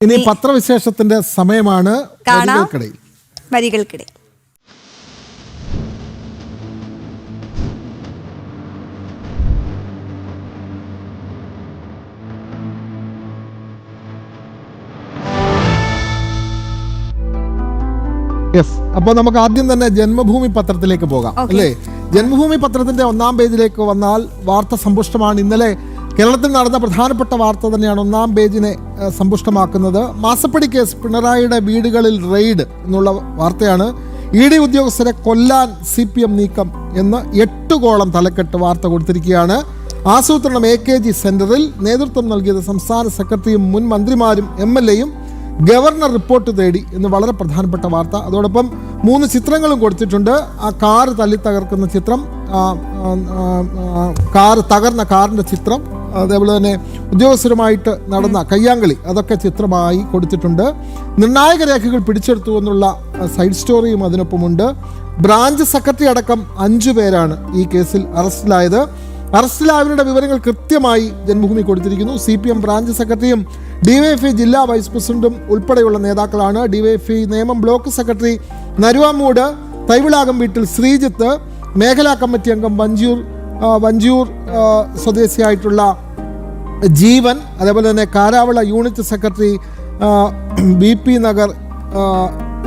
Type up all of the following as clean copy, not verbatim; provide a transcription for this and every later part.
ഇനി പത്രവിശേഷത്തിന്റെ സമയമാണ്. വരികൾക്കിടയിൽ അപ്പോൾ നമുക്ക് ആദ്യം തന്നെ ജന്മഭൂമി പത്രത്തിലേക്ക് പോകാം അല്ലേ? ജന്മഭൂമി പത്രത്തിന്റെ ഒന്നാം പേജിലേക്ക് വന്നാൽ വാർത്ത സമ്പുഷ്ടമാണ്. ഇന്നലെ കേരളത്തിൽ നടന്ന പ്രധാനപ്പെട്ട വാർത്ത തന്നെയാണ് ഒന്നാം പേജിനെ സമ്പുഷ്ടമാക്കുന്നത്. മാസപ്പടി കേസ്, പിണറായിയുടെ വീടുകളിൽ റെയ്ഡ് എന്നുള്ള വാർത്തയാണ്. ED ഉദ്യോഗസ്ഥരെ കൊല്ലാൻ CPM നീക്കം എന്ന് 8 കോളം തലക്കെട്ട് വാർത്ത കൊടുത്തിരിക്കുകയാണ്. ആസൂത്രണം AKG സെന്ററിൽ, നേതൃത്വം നൽകിയത് സംസ്ഥാന സെക്രട്ടറിയും മുൻ മന്ത്രിമാരും MLAയും, ഗവർണർ റിപ്പോർട്ട് തേടി എന്ന് വളരെ പ്രധാനപ്പെട്ട വാർത്ത. അതോടൊപ്പം 3 ചിത്രങ്ങളും കൊടുത്തിട്ടുണ്ട്. ആ കാറ് തല്ലി തകർക്കുന്ന ചിത്രം, തകർന്ന കാറിൻ്റെ ചിത്രം, അതേപോലെ തന്നെ ഉദ്യോഗസ്ഥരുമായിട്ട് നടന്ന കയ്യാങ്കളി, അതൊക്കെ ചിത്രമായി കൊടുത്തിട്ടുണ്ട്. നിർണായക രേഖകൾ പിടിച്ചെടുത്തു എന്നുള്ള സൈഡ് സ്റ്റോറിയും അതിനൊപ്പമുണ്ട്. ബ്രാഞ്ച് സെക്രട്ടറി അടക്കം 5 പേരാണ് ഈ കേസിൽ അറസ്റ്റിലായത്. അറസ്റ്റിലായവരുടെ വിവരങ്ങൾ കൃത്യമായി ജന്മഭൂമി കൊടുത്തിരിക്കുന്നു. CPM ബ്രാഞ്ച് സെക്രട്ടറിയും DYFI ജില്ലാ വൈസ് പ്രസിഡന്റും ഉൾപ്പെടെയുള്ള നേതാക്കളാണ്. DYFI Nemom block secretary Naruvamoodu, Thaivilakam വീട്ടിൽ ശ്രീജിത്ത്, മേഖലാ കമ്മിറ്റി അംഗം വഞ്ചൂർ സ്വദേശിയായിട്ടുള്ള ജീവൻ, അതേപോലെ തന്നെ Karavala unit secretary BP Nagar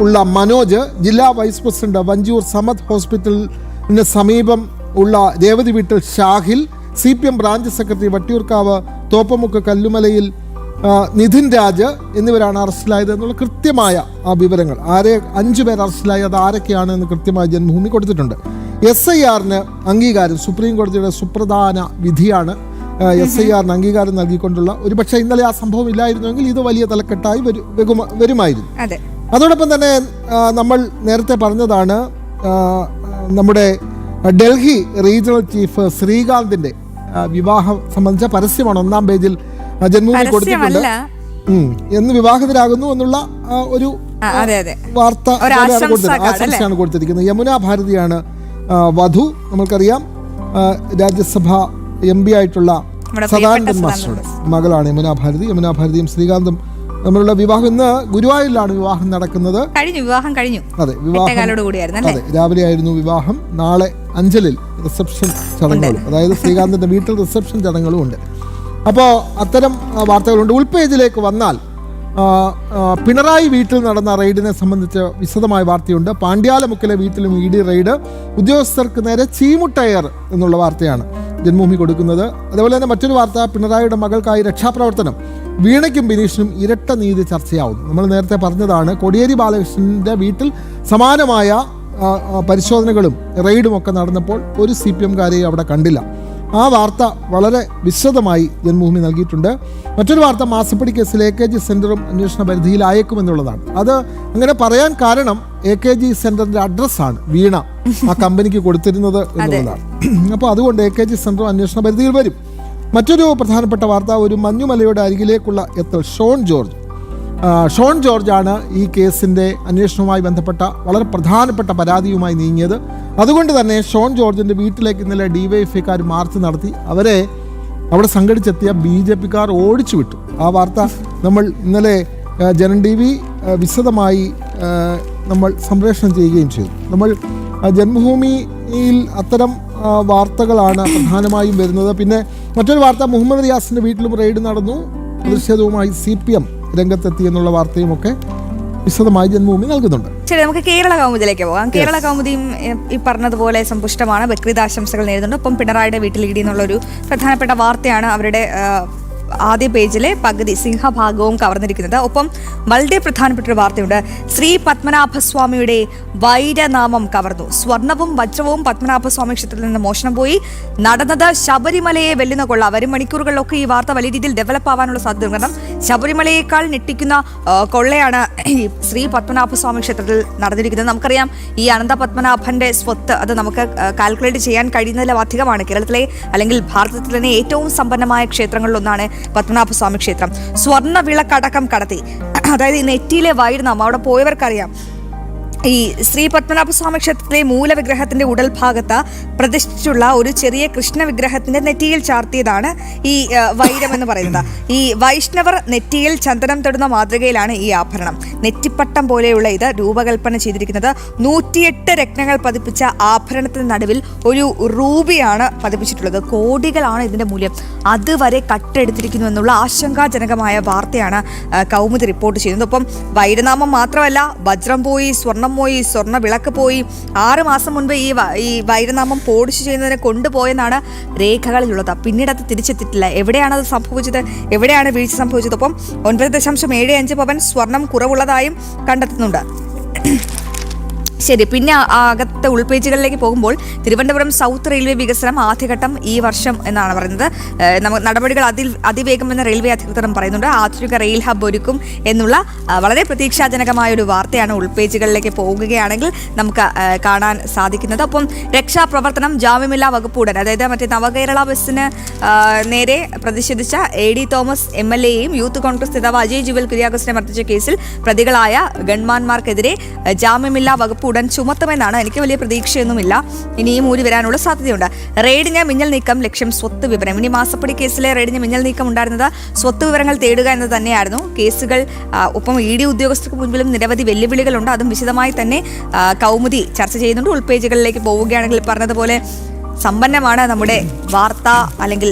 ഉള്ള മനോജ്, ജില്ലാ വൈസ് പ്രസിഡന്റ് വഞ്ചൂർ സമദ് ഹോസ്പിറ്റലിന് സമീപം ഉള്ള രേവതി വീട്ടിൽ Shahil, CPM branch secretary Vattiyoorkavu Thoppamukku കല്ലുമലയിൽ നിധിൻ രാജ് എന്നിവരാണ് അറസ്റ്റിലായത് എന്നുള്ള കൃത്യമായ ആ വിവരങ്ങൾ. 5 പേർ അറസ്റ്റിലായി, അത് ആരൊക്കെയാണ് എന്ന് കൃത്യമായി ജന്മഭൂമി കൊടുത്തിട്ടുണ്ട്. SIRന് അംഗീകാരം, സുപ്രീം കോടതിയുടെ സുപ്രധാന വിധിയാണ് SIRന് അംഗീകാരം നൽകിക്കൊണ്ടുള്ള. ഒരുപക്ഷെ ഇന്നലെ ആ സംഭവം ഇല്ലായിരുന്നുവെങ്കിൽ ഇത് വലിയ തലക്കെട്ടായി വരുമായിരുന്നു. അതോടൊപ്പം തന്നെ നമ്മൾ നേരത്തെ പറഞ്ഞതാണ്, നമ്മുടെ ഡൽഹി റീജിയണൽ ചീഫ് ശ്രീകാന്തിന്റെ വിവാഹം സംബന്ധിച്ച പരസ്യമാണ് ഒന്നാം പേജിൽ ജന്മഭൂമി കൊടുത്തിട്ടുണ്ട്. എന്ന് വിവാഹിതരാകുന്നു എന്നുള്ള ഒരു വാർത്ത ആശംസയാണ് കൊടുത്തിരിക്കുന്നത്. യമുന ഭാരതിയാണ് വധു. നമുക്കറിയാം രാജ്യസഭ MP ആയിട്ടുള്ള സദാനന്ദൻ മാസ്റ്ററുടെ മകളാണ് യമുന ഭാരതി. യമുന ഭാരതിയും ശ്രീകാന്തും തമ്മിലുള്ള വിവാഹം ഇന്ന് ഗുരുവായൂരിലാണ് വിവാഹം നടക്കുന്നത്. അതെ, രാവിലെ ആയിരുന്നു വിവാഹം. നാളെ അഞ്ചലിൽ റിസപ്ഷൻ ചടങ്ങുകളും, അതായത് ശ്രീകാന്തിന്റെ വീട്ടിൽ റിസപ്ഷൻ ചടങ്ങുകളും ഉണ്ട്. അപ്പോൾ അത്തരം വാർത്തകളുണ്ട്. ഉൾപേജിലേക്ക് വന്നാൽ പിണറായി വീട്ടിൽ നടന്ന റെയ്ഡിനെ സംബന്ധിച്ച് വിശദമായ വാർത്തയുണ്ട്. പാണ്ഡ്യാലമുക്കിലെ വീട്ടിലും ED റെയ്ഡ്, ഉദ്യോഗസ്ഥർക്ക് നേരെ ചീമുട്ടയർ എന്നുള്ള വാർത്തയാണ് ജന്മഭൂമി കൊടുക്കുന്നത്. അതേപോലെ തന്നെ മറ്റൊരു വാർത്ത, പിണറായിയുടെ മകൾക്കായി രക്ഷാപ്രവർത്തനം, വീണയ്ക്കും ബിനീഷിനും ഇരട്ട നീതി ചർച്ചയാവുന്നു. നമ്മൾ നേരത്തെ പറഞ്ഞതാണ്, കോടിയേരി ബാലകൃഷ്ണന്റെ വീട്ടിൽ സമാനമായ പരിശോധനകളും റെയ്ഡും ഒക്കെ നടന്നപ്പോൾ ഒരു CPMകാരെയും അവിടെ കണ്ടില്ല. ആ വാർത്ത വളരെ വിശദമായി ജന്മഭൂമി നൽകിയിട്ടുണ്ട്. മറ്റൊരു വാർത്ത, മാസപ്പടി കേസിൽ AKG സെന്ററും അന്വേഷണ പരിധിയിലായേക്കുമെന്നുള്ളതാണ്. അത് അങ്ങനെ പറയാൻ കാരണം AKG സെന്ററിന്റെ അഡ്രസ്സാണ് വീണ ആ കമ്പനിക്ക് കൊടുത്തിരുന്നത് എന്നുള്ളതാണ്. അപ്പോൾ അതുകൊണ്ട് AKG സെന്ററും അന്വേഷണ പരിധിയിൽ വരും. മറ്റൊരു പ്രധാനപ്പെട്ട വാർത്ത, ഒരു മഞ്ഞുമലയുടെ അരികിലേക്കുള്ള എത്തൽ. ഷോൺ ജോർജാണ് ഈ കേസിൻ്റെ അന്വേഷണവുമായി ബന്ധപ്പെട്ട വളരെ പ്രധാനപ്പെട്ട പരാതിയുമായി നീങ്ങിയത്. അതുകൊണ്ട് തന്നെ ഷോൺ ജോർജിൻ്റെ വീട്ടിലേക്ക് ഇന്നലെ DYFIക്കാർ മാർച്ച് നടത്തി. അവരെ അവിടെ സംഘടിച്ചെത്തിയ BJPക്കാർ ഓടിച്ചു വിട്ടു. ആ വാർത്ത നമ്മൾ ഇന്നലെ ജനം TV വിശദമായി നമ്മൾ സംപ്രേഷണം ചെയ്യുകയും ചെയ്തു. നമ്മൾ ജന്മഭൂമിയിൽ അത്തരം വാർത്തകളാണ് പ്രധാനമായും വരുന്നത്. പിന്നെ മറ്റൊരു വാർത്ത, മുഹമ്മദ് റിയാസിൻ്റെ വീട്ടിലും റെയ്ഡ് നടന്നു, പ്രതിഷേധവുമായി CPM രംഗത്തെത്തി എന്നുള്ള വാർത്തയും ഒക്കെ വിശദമായി ജന്മഭൂമി നൽകുന്നുണ്ട്. ശരി, നമുക്ക് കേരള കൗമുദിയിലേക്ക് പോകാം. കേരള കൗമുദിയും ഈ പറഞ്ഞതുപോലെ സമ്പുഷ്ടമാണ്. ബക്രീദ് ആശംസകൾ നേരുന്നുണ്ട്. ഒപ്പം പിണറായിയുടെ വീട്ടിൽ ED എന്നുള്ളൊരു പ്രധാനപ്പെട്ട വാർത്തയാണ് അവരുടെ ആദ്യ പേജിലെ പകുതി സിംഹഭാഗവും കവർന്നിരിക്കുന്നത്. ഒപ്പം വളരെ പ്രധാനപ്പെട്ട ഒരു വാർത്തയുണ്ട്. ശ്രീ പത്മനാഭസ്വാമിയുടെ വൈരനാമം കവർന്നു. സ്വർണവും വജ്രവും പത്മനാഭസ്വാമി ക്ഷേത്രത്തിൽ നിന്ന് മോഷണം പോയി. നടന്നത് ശബരിമലയെ വെല്ലുന്ന കൊള്ള. വരും മണിക്കൂറുകളിലൊക്കെ ഈ വാർത്ത വലിയ രീതിയിൽ ഡെവലപ്പ് ആവാനുള്ള സാധ്യത. കാരണം ശബരിമലയേക്കാൾ ഞെട്ടിക്കുന്ന കൊള്ളയാണ് ഈ ശ്രീ പത്മനാഭസ്വാമി ക്ഷേത്രത്തിൽ നടന്നിരിക്കുന്നത്. നമുക്കറിയാം, ഈ അനന്ത പത്മനാഭന്റെ സ്വത്ത് അത് നമുക്ക് കാൽക്കുലേറ്റ് ചെയ്യാൻ കഴിയുന്നതിലും അധികമാണ്. കേരളത്തിലെ അല്ലെങ്കിൽ ഭാരതത്തിലെ തന്നെ ഏറ്റവും സമ്പന്നമായ ക്ഷേത്രങ്ങളിലൊന്നാണ് പത്മനാഭസ്വാമി ക്ഷേത്രം. സ്വർണ്ണ വിളക്കടക്കം കടത്തി. അതായത് ഈ നെറ്റിയിലെ വൈരനാമം അവിടെ പോയവർക്കറിയാം. ഈ ശ്രീ പത്മനാഭസ്വാമി ക്ഷേത്രത്തിലെ മൂലവിഗ്രഹത്തിന്റെ ഉടൽഭാഗത്ത് പ്രതിഷ്ഠിച്ചുള്ള ഒരു ചെറിയ കൃഷ്ണ വിഗ്രഹത്തിന്റെ നെറ്റിയിൽ ചാർത്തിയതാണ് ഈ വൈരം എന്ന് പറയുന്നത്. ഈ വൈഷ്ണവർ നെറ്റിയിൽ ചന്ദനം തൊടുന്ന മാതൃകയിലാണ് ഈ ആഭരണം. നെറ്റിപ്പട്ടം പോലെയുള്ള ഇത് രൂപകൽപ്പന ചെയ്തിരിക്കുന്നത് 108 രത്നങ്ങൾ പതിപ്പിച്ച ആഭരണത്തിന് നടുവിൽ ഒരു റൂബിയാണ് പതിപ്പിച്ചിട്ടുള്ളത്. കോടികളാണ് ഇതിന്റെ മൂല്യം. അതുവരെ കട്ടെടുത്തിരിക്കുന്നു എന്നുള്ള ആശങ്കാജനകമായ വാർത്തയാണ് കൗമുദി റിപ്പോർട്ട് ചെയ്യുന്നത്. ഒപ്പം വൈരനാമം മാത്രമല്ല, വജ്രം പോയി, സ്വർണം പോയി, സ്വർണ്ണ വിളക്ക് പോയി. 6 മാസം മുൻപ് ഈ വൈരനാമം പോളിഷ് ചെയ്യുന്നതിനെ കൊണ്ടുപോയെന്നാണ് രേഖകളിലുള്ളത്. പിന്നീട് അത് തിരിച്ചെത്തിയിട്ടില്ല. എവിടെയാണത് സംഭവിച്ചത്? എവിടെയാണ് വീഴ്ച സംഭവിച്ചത്? ഒപ്പം 9.75 പവൻ സ്വർണം കുറവുള്ളതായും കണ്ടെത്തുന്നുണ്ട്. ശരി, പിന്നെ അകത്തെ ഉൾപേജുകളിലേക്ക് പോകുമ്പോൾ തിരുവനന്തപുരം സൗത്ത് റെയിൽവേ വികസനം ആദ്യഘട്ടം ഈ വർഷം എന്നാണ് പറയുന്നത്. നടപടികൾ അതിവേഗം എന്ന റെയിൽവേ അധികൃതരും പറയുന്നുണ്ട്. ആധുനിക റെയിൽ ഹബ്ബ് ഒരുക്കും എന്നുള്ള വളരെ പ്രതീക്ഷാജനകമായ ഒരു വാർത്തയാണ് ഉൾപേജുകളിലേക്ക് പോകുകയാണെങ്കിൽ നമുക്ക് കാണാൻ സാധിക്കുന്നത്. ഒപ്പം രക്ഷാപ്രവർത്തനം ജാമ്യമില്ലാ വകുപ്പുടൻ, അതായത് മറ്റേ നവകേരള ബസ്സിന് നേരെ പ്രതിഷേധിച്ച AD തോമസ് MLA-യെയും യൂത്ത് കോൺഗ്രസ് നേതാവ് അജയ് ജുവൽ കുര്യാക്കോസിനെ മർദ്ദിച്ച കേസിൽ പ്രതികളായ ഗൺമാന്മാർക്കെതിരെ ജാമ്യമില്ലാ വകുപ്പ് ഉടൻ ചുമത്തുമെന്നാണ്. എനിക്ക് വലിയ പ്രതീക്ഷയൊന്നുമില്ല. ഇനിയും ഊരി വരാനുള്ള സാധ്യതയുണ്ട്. റെയ്ഡിന് മിന്നൽ നീക്കം ലക്ഷ്യം സ്വത്ത് വിവരം. ഇനി മാസപ്പടി കേസിലെ റെയ്ഡിന് മിന്നൽ നീക്കം ഉണ്ടായിരുന്നത് സ്വത്ത് വിവരങ്ങൾ തേടുക എന്നത് തന്നെയായിരുന്നു. കേസുകൾ ഒപ്പം ED ഉദ്യോഗസ്ഥർക്ക് മുൻപിലും നിരവധി വെല്ലുവിളികളുണ്ട്. അതും വിശദമായി തന്നെ കൗമുദി ചർച്ച ചെയ്യുന്നുണ്ട്. ഉൾപേജുകളിലേക്ക് പോവുകയാണെങ്കിൽ പറഞ്ഞതുപോലെ സമ്പന്നമാണ് നമ്മുടെ വാർത്ത അല്ലെങ്കിൽ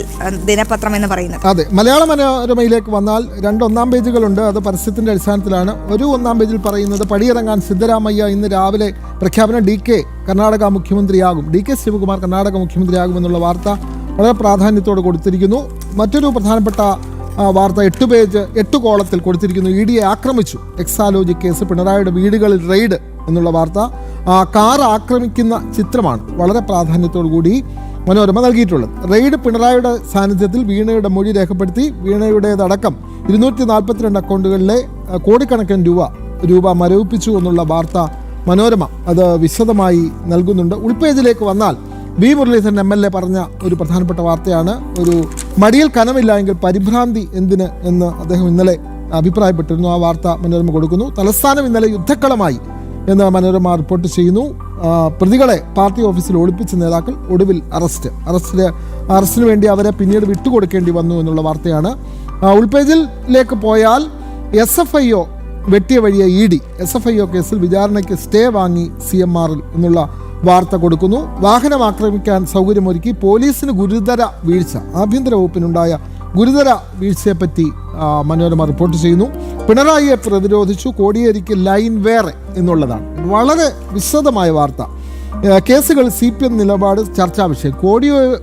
ദിനപത്രം എന്ന് പറയുന്നത്. അതെ, മലയാള മനോരമയിലേക്ക് വന്നാൽ 2 ഒന്നാം പേജുകളുണ്ട്. അത് പരസ്യത്തിന്റെ അടിസ്ഥാനത്തിലാണ്. ഒരു ഒന്നാം പേജിൽ പറയുന്നത് പടിയിറങ്ങാൻ സിദ്ധരാമയ്യ ഇന്ന് രാവിലെ പ്രഖ്യാപനം. DK കർണാടക മുഖ്യമന്ത്രിയാകും. DK ശിവകുമാർ കർണാടക മുഖ്യമന്ത്രിയാകുമെന്നുള്ള വാർത്ത വളരെ പ്രാധാന്യത്തോടെ കൊടുത്തിരിക്കുന്നു. മറ്റൊരു പ്രധാനപ്പെട്ട വാർത്ത 8 കോളത്തിൽ കൊടുത്തിരിക്കുന്നു. ED-യെ ആക്രമിച്ചു. എക്സാലോജി കേസ്, പിണറായിയുടെ വീടുകളിൽ റെയ്ഡ് എന്നുള്ള വാർത്ത. കാർ ആക്രമിക്കുന്ന ചിത്രമാണ് വളരെ പ്രാധാന്യത്തോടു കൂടി മനോരമ നൽകിയിട്ടുള്ളത്. റെയ്ഡ് പിണറായിയുടെ സാന്നിധ്യത്തിൽ വീണയുടെ മൊഴി രേഖപ്പെടുത്തി. വീണയുടേതടക്കം 242 അക്കൗണ്ടുകളിലെ കോടിക്കണക്കിന് രൂപ മരവിപ്പിച്ചു എന്നുള്ള വാർത്ത മനോരമ അത് വിശദമായി നൽകുന്നുണ്ട്. ഉൾപേജിലേക്ക് വന്നാൽ V. മുരളീധരൻ MLA പറഞ്ഞ ഒരു പ്രധാനപ്പെട്ട വാർത്തയാണ്. ഒരു മടിയിൽ കനമില്ല എങ്കിൽ പരിഭ്രാന്തി എന്തിന് എന്ന് അദ്ദേഹം ഇന്നലെ അഭിപ്രായപ്പെട്ടിരുന്നു. ആ വാർത്ത മനോരമ കൊടുക്കുന്നു. തലസ്ഥാനം ഇന്നലെ യുദ്ധക്കളമായി എന്ന് മനോരമ റിപ്പോർട്ട് ചെയ്യുന്നു. പ്രതികളെ പാർട്ടി ഓഫീസിൽ ഒളിപ്പിച്ച നേതാക്കൾ ഒടുവിൽ അറസ്റ്റിന് വേണ്ടി അവരെ പിന്നീട് വിട്ടുകൊടുക്കേണ്ടി വന്നു എന്നുള്ള വാർത്തയാണ്. ഉൾപേജിലേക്ക് പോയാൽ SFIO വെട്ടിയ വഴിയെ ED. SFIO കേസിൽ വിചാരണയ്ക്ക് സ്റ്റേ വാങ്ങി CMR-ൽ എന്നുള്ള വാർത്ത കൊടുക്കുന്നു. വാഹനം ആക്രമിക്കാൻ സൗകര്യമൊരുക്കി പോലീസിന് ഗുരുതര വീഴ്ച. ആഭ്യന്തര വകുപ്പിനുണ്ടായ ഗുരുതര വീഴ്ചയെപ്പറ്റി മനോരമ റിപ്പോർട്ട് ചെയ്യുന്നു. പിണറായിയെ പ്രതിരോധിച്ചു. കോടിയേരിക്ക് ലൈൻ വേറെ എന്നുള്ളതാണ് വളരെ വിശദമായ വാർത്ത. കേസുകൾ CPM നിലപാട് ചർച്ചാ വിഷയം.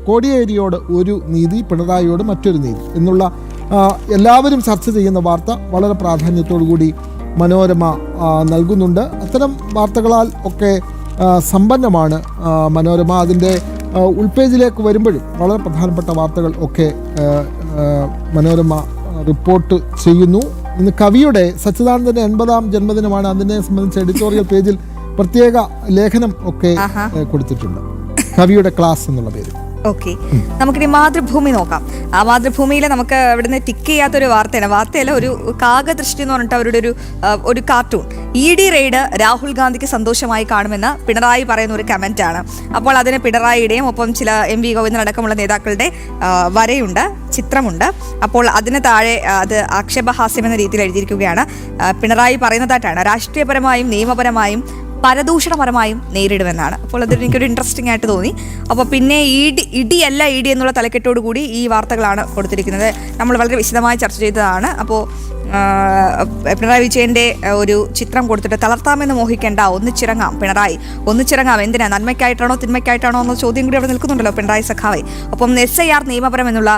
കോടിയേരിയോട് ഒരു നീതി, പിണറായിയോട് മറ്റൊരു നീതി എന്നുള്ള എല്ലാവരും ചർച്ച ചെയ്യുന്ന വാർത്ത വളരെ പ്രാധാന്യത്തോടു കൂടി മനോരമ നൽകുന്നുണ്ട്. അത്തരം വാർത്തകളാൽ ഒക്കെ സമ്പന്നമാണ് മനോരമ. അതിൻ്റെ ഉൾപേജിലേക്ക് വരുമ്പോഴും വളരെ പ്രധാനപ്പെട്ട വാർത്തകൾ ഒക്കെ മനോരമ റിപ്പോർട്ട് ചെയ്യുന്നു. ഇന്ന് കവിയുടെ സച്ചിദാനന്ദൻ്റെ 80ാം ജന്മദിനമാണ്. അതിനെ സംബന്ധിച്ച് എഡിറ്റോറിയൽ പേജിൽ പ്രത്യേക ലേഖനം ഒക്കെ കൊടുത്തിട്ടുണ്ട്. കവിയുടെ ക്ലാസ് എന്നുള്ള പേര്. ഓക്കെ, നമുക്കിനി മാതൃഭൂമി നോക്കാം. ആ മാതൃഭൂമിയിൽ നമുക്ക് ഇവിടുന്ന് ടിക്ക് ചെയ്യാത്തൊരു വാർത്തയല്ല, ഒരു കാകദൃഷ്ടി എന്ന് പറഞ്ഞിട്ട് അവരുടെ ഒരു കാർട്ടൂൺ. ED റെയ്ഡ് രാഹുൽ ഗാന്ധിക്ക് സന്തോഷമായി കാണുമെന്ന് പിണറായി പറയുന്ന ഒരു കമന്റാണ്. അപ്പോൾ അതിന് പിണറായിയുടെയും ഒപ്പം ചില MV ഗോവിന്ദൻ അടക്കമുള്ള നേതാക്കളുടെ വരയുണ്ട്, ചിത്രമുണ്ട്. അപ്പോൾ അതിന് താഴെ അത് ആക്ഷേപഹാസ്യം എന്ന രീതിയിൽ എഴുതിയിരിക്കുകയാണ്. പിണറായി പറയുന്നതായിട്ടാണ് രാഷ്ട്രീയപരമായും നിയമപരമായും പരദൂഷണപരമായും നേരിടുമെന്നാണ്. അപ്പോൾ അതൊരു എനിക്കൊരു ഇൻട്രസ്റ്റിംഗ് ആയിട്ട് തോന്നി. അപ്പോൾ പിന്നെ ഇടിയല്ല ED എന്നുള്ള തലക്കെട്ടോടു കൂടി ഈ വാർത്തകളാണ് കൊടുത്തിരിക്കുന്നത്. നമ്മൾ വളരെ വിശദമായി ചർച്ച ചെയ്തതാണ്. അപ്പോൾ പിണറായി വിജയൻ്റെ ഒരു ചിത്രം കൊടുത്തിട്ട് തളർത്താമെന്ന് മോഹിക്കേണ്ട, ഒന്നിച്ചിറങ്ങാം പിണറായി, ഒന്നിച്ചിറങ്ങാം. എന്തിനാ, നന്മയ്ക്കായിട്ടാണോ തിന്മയ്ക്കായിട്ടാണോ എന്ന ചോദ്യം കൂടി അവിടെ നിൽക്കുന്നുണ്ടല്ലോ പിണറായി സഖാവെ. ഒപ്പം SIR നിയമപരം എന്നുള്ള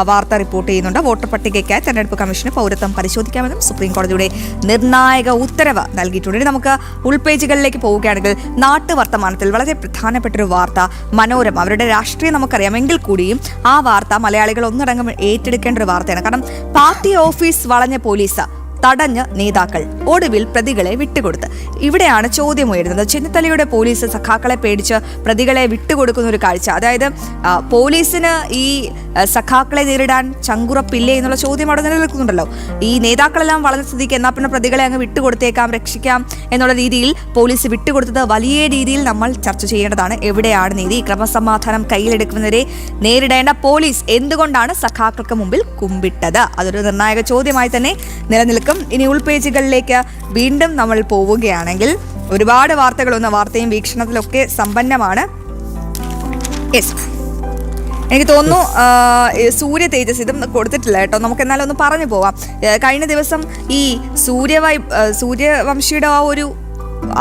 വാർത്ത റിപ്പോർട്ട് ചെയ്യുന്നുണ്ട്. വോട്ടർ പട്ടികയ്ക്കായി തെരഞ്ഞെടുപ്പ് കമ്മീഷന് പൗരത്വം പരിശോധിക്കാമെന്നും സുപ്രീം കോടതിയുടെ നിർണായക ഉത്തരവ് നൽകിയിട്ടുണ്ട്. ഇനി നമുക്ക് ഉൾപേജുകളിലേക്ക് പോവുകയാണെങ്കിൽ നാട്ടുവർത്തമാനത്തിൽ വളരെ പ്രധാനപ്പെട്ടൊരു വാർത്ത മനോരമ. അവരുടെ രാഷ്ട്രീയം നമുക്കറിയാമെങ്കിൽ കൂടിയും ആ വാർത്ത മലയാളികൾ ഒന്നടങ്കം ഏറ്റെടുക്കേണ്ട ഒരു വാർത്തയാണ്. കാരണം പാർട്ടി ഓഫീസ് വളഞ്ഞ പോലീസ് തടഞ്ഞ് നേതാക്കൾ. ഒടുവിൽ പ്രതികളെ വിട്ടുകൊടുത്ത്. ഇവിടെയാണ് ചോദ്യം ഉയരുന്നത്. ചെന്നിത്തലയുടെ പോലീസ് സഖാക്കളെ പേടിച്ച് പ്രതികളെ വിട്ടുകൊടുക്കുന്ന ഒരു കാഴ്ച. അതായത് പോലീസിന് ഈ സഖാക്കളെ നേരിടാൻ ചങ്കുറപ്പില്ലേ എന്നുള്ള ചോദ്യം അവിടെ നിലനിൽക്കുന്നുണ്ടല്ലോ. ഈ നേതാക്കളെല്ലാം വളർന്ന സ്ഥിതിക്ക് എന്നാൽ പിന്നെ പ്രതികളെ അങ്ങ് വിട്ടുകൊടുത്തേക്കാം, രക്ഷിക്കാം എന്നുള്ള രീതിയിൽ പോലീസ് വിട്ടുകൊടുത്തത് വലിയ രീതിയിൽ നമ്മൾ ചർച്ച ചെയ്യേണ്ടതാണ്. എവിടെയാണ് നീതി? ക്രമസമാധാനം കയ്യിലെടുക്കുന്നവരെ നേരിടേണ്ട പോലീസ് എന്തുകൊണ്ടാണ് സഖാക്കൾക്ക് മുമ്പിൽ കുമ്പിട്ടത്? അതൊരു നിർണായക ചോദ്യമായി തന്നെ നിലനിൽക്കും. ഇനി ഉൾപേജുകളിലേക്ക് വീണ്ടും നമ്മൾ പോവുകയാണെങ്കിൽ ഒരുപാട് വാർത്തയും വീക്ഷണത്തിലൊക്കെ സമ്പന്നമാണ്. യെസ്, എനിക്ക് തോന്നുന്നു സൂര്യ തേജസ് ഇതും കൊടുത്തിട്ടില്ല കേട്ടോ. നമുക്ക് എന്നാലും ഒന്ന് പറഞ്ഞു പോവാം. കഴിഞ്ഞ ദിവസം ഈ സൂര്യവംശിയുടെ ആ ഒരു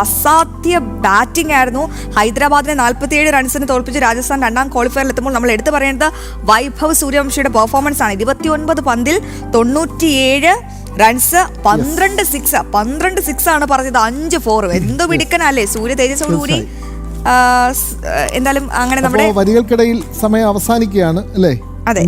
അസാധ്യ ബാറ്റിംഗ് ആയിരുന്നു. ഹൈദരാബാദിനെ 47 റൺസിന് തോൽപ്പിച്ച് രാജസ്ഥാൻ രണ്ടാം ക്വാളിഫയറിൽ എത്തുമ്പോൾ നമ്മൾ എടുത്തു പറയേണ്ടത് വൈഭവ് സൂര്യവംശിയുടെ പെർഫോമൻസ് ആണ്. 29 പന്തിൽ 97 റൺസ്, 12 സിക്സ് ആണ് പറഞ്ഞത്, 5 4. എന്ത് പിടിക്കനല്ലേ സൂര്യ തേജസ്സോടുകൂടി. എന്തായാലും അങ്ങനെ നമ്മുടെ വരികൾക്കിടയിൽ സമയം അവസാനിക്കുകയാണ് അല്ലേ?